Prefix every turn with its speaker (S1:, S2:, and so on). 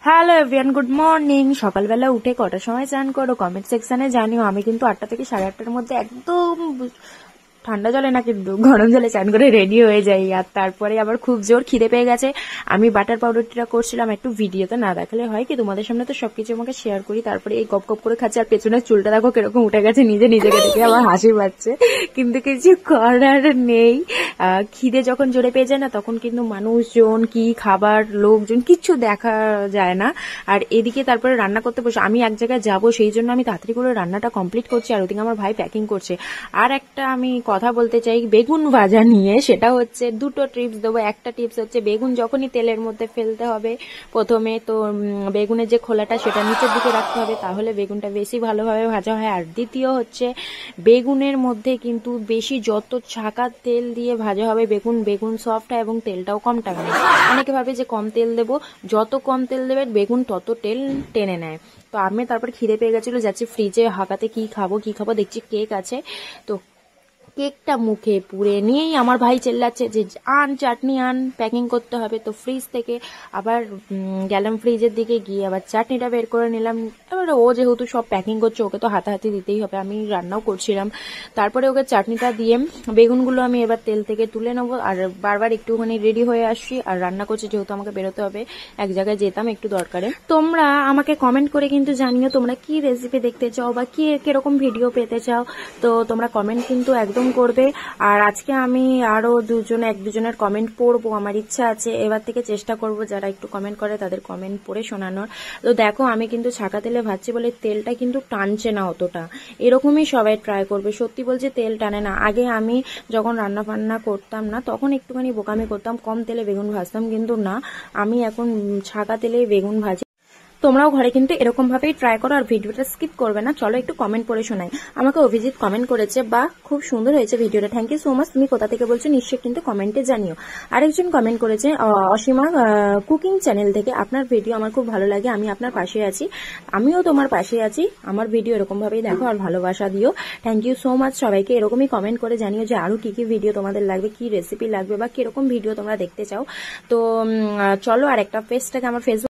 S1: Hello everyone, good morning. সকালবেলা উঠে কটার সময় চান করো কমেন্ট সেকশনে জানিও। আমি কিন্তু 8টা থেকে 8:30টার মধ্যে একদম ঠান্ডা জলে না কিন্তু গরম জলে চান করে রেডি হয়ে যাই। আর তারপরে আবার খুব জোর খিদে পেয়ে গেছে। আমি বাটার পাউডারটা করছিলাম, একটু ভিডিওতে না দেখালে হয় কি, তোমাদের সামনে তো সবকিছু আমাকে শেয়ার করি। তারপরে এই গপ গপ করে খাচ্ছে, আর পেছনের চুলটা দেখো কিরকম উঠে গেছে, নিজেকে দেখে আমার হাসি পাচ্ছে, কিন্তু কিছু করার নেই। খিদে যখন জোরে পেয়ে যায় না, তখন কিন্তু মানুষজন কি খাবার, লোকজন কিচ্ছু দেখা যায় না। আর এদিকে তারপরে রান্না করতে বসে, আমি এক জায়গায় যাবো, সেই জন্য আমি তাড়াতাড়ি করে রান্নাটা কমপ্লিট করছি, আর ওদিকে আমার ভাই প্যাকিং করছে। আর একটা আমি কথা বলতে চাই বেগুন ভাজা নিয়ে, সেটা হচ্ছে দুটো টিপস দেবো। একটা টিপস হচ্ছে বেগুন যখনই তেলের মধ্যে ফেলতে হবে প্রথমে তো বেগুনের যে খোলাটা সেটা নিচের দিকে রাখতে হবে, তাহলে বেগুনটা বেশি ভালোভাবে ভাজা হয়। আর দ্বিতীয় হচ্ছে বেগুনের মধ্যে কিন্তু বেশি যত ছাকা তেল দিয়ে ভাজা হবে বেগুন সফট হয় এবং তেলটাও কম টানে। অনেকে ভাবে যে কম তেল দেবো, যত কম তেল দেবে বেগুন তত তেল টেনে নেয়। তো আমি তারপর খিদে পেয়ে গেছিল, যাচ্ছি ফ্রিজে হাঁকাতে কি খাবো দেখছি কেক আছে, তো কেকটা মুখে পুরে নিয়েই আমার ভাই চেল্লাচ্ছে যে আন চাটনি আন, প্যাকিং করতে হবে। তো ফ্রিজ থেকে আবার গেলাম ফ্রিজের দিকে, গিয়ে আবার চাটনিটা বের করে নিলাম। এবারে ও যেহেতু সব প্যাকিং করছে, ওকে তো হাতাহাতি দিতেই হবে, আমি রান্নাও করছিলাম। তারপরে ওকে চাটনিটা দিয়ে বেগুনগুলো আমি এবার তেল থেকে তুলে নেবো, আর বারবার একটুখানি রেডি হয়ে আসছি। আর রান্না করছি যেহেতু আমাকে বেরোতে হবে, এক জায়গায় যেতাম একটু দরকারে। তোমরা আমাকে কমেন্ট করে কিন্তু জানিও তোমরা কি রেসিপি দেখতে চাও বা কি কিরকম ভিডিও পেতে চাও। তো তোমরা কমেন্ট কিন্তু একদম করবে। আর আজকে আমি আরো এক দুজনের কমেন্ট পড়বো, আমার ইচ্ছা আছে। এবার থেকে চেষ্টা করব যারা একটু কমেন্ট করে তাদের কমেন্ট পড়ে শোনানোর। তো দেখো আমি কিন্তু ছাকা তেলে ভাজছি বলে তেলটা কিন্তু টানছে না অতটা, এরকমই সবাই ট্রাই করবে। সত্যি বলছি তেল টানে না। আগে আমি যখন রান্না বান্না করতাম না, তখন একটুখানি বোকামি করতাম, কম তেলে বেগুন ভাজতাম, কিন্তু না, আমি এখন ছাকা তেলেই বেগুন ভাজি। তোমরাও ঘরে কিন্তু এরকম ভাবেই ট্রাই করো, আর ভিডিওটা স্কিপ করবে না। চলো একটু কমেন্ট পড়ে শোনাই। আমাকে অভিজিৎ কমেন্ট করেছে, বা খুব সুন্দর হয়েছে ভিডিওটা, থ্যাংক ইউ সো মাচ। তুমি কোথা থেকে বলছো নিশ্চয়ই কিন্তু কমেন্টে জানিও। আরেকজন কমেন্ট করেছে অসীমা কুকিং চ্যানেল থেকে, আপনার ভিডিও আমার খুব ভালো লাগে, আমি আপনার পাশে আছি। আমিও তোমার পাশে আছি, আমার ভিডিও এরকম ভাবেই দেখো আর ভালোবাসা দিও। থ্যাংক ইউ সো মাচ সবাইকে। এরকমই কমেন্ট করে জানিও যে আরো কি কি ভিডিও তোমাদের লাগবে, কি রেসিপি লাগবে, বা কিরকম ভিডিও তোমরা দেখতে চাও। তো চলো আর একটা পেজটাকে, আমার ফেসবুক